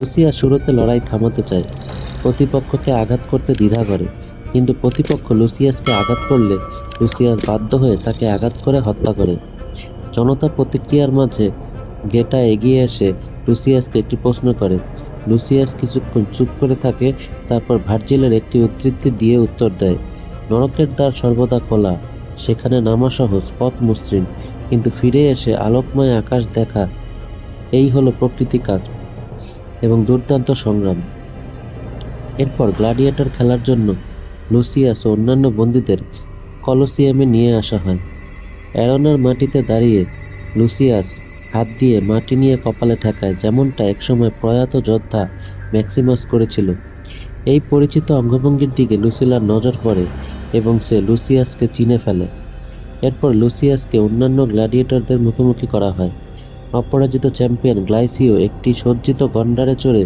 Lucia শুরুতে লড়াই থামাতে চায়, প্রতিপক্ষকে আঘাত করতে দ্বিধা করে, কিন্তু প্রতিপক্ষ লুসিয়াসকে আঘাত করলে লুসিয়াস বাধ্য হয়ে তাকে আঘাত করে হত্যা করে। জনতার প্রতিক্রিয়ার মাঝে গেটা এগিয়ে এসে লুসিয়াসকে একটি প্রশ্ন করে। লুসিয়াস কিছুক্ষণ চুপ করে থাকে, তারপর ভার্জিলের একটি উদ্ধৃতি দিয়ে উত্তর দেয়, নরকের দ্বার সর্বদা খোলা, সেখানে নামা সহজ, পথ মসৃণ, কিন্তু ফিরে এসে আলোকময় আকাশ দেখা, এই হলো প্রকৃতি কাজ এবং দুর্দান্ত সংগ্রাম। এরপর গ্ল্যাডিয়েটর খেলার জন্য লুসিয়াস ও অন্যান্য বন্দীদের কলোসিয়ামে নিয়ে আসা হয়। অ্যারোনার মাটিতে দাঁড়িয়ে লুসিয়াস হাত দিয়ে মাটি নিয়ে কপালে ঠেকায়, যেমনটা একসময় প্রয়াত যোদ্ধা ম্যাক্সিমাস করেছিল। এই পরিচিত অঙ্গভঙ্গির দিকে লুসিলার নজর পড়ে এবং সে লুসিয়াসকে চিনে ফেলে। এরপর লুসিয়াসকে অন্যান্য গ্ল্যাডিয়েটরদের মুখোমুখি করা হয়। অপরাজিত চ্যাম্পিয়ন গ্লাইসিও একটি সজ্জিত গন্ডারে চড়ে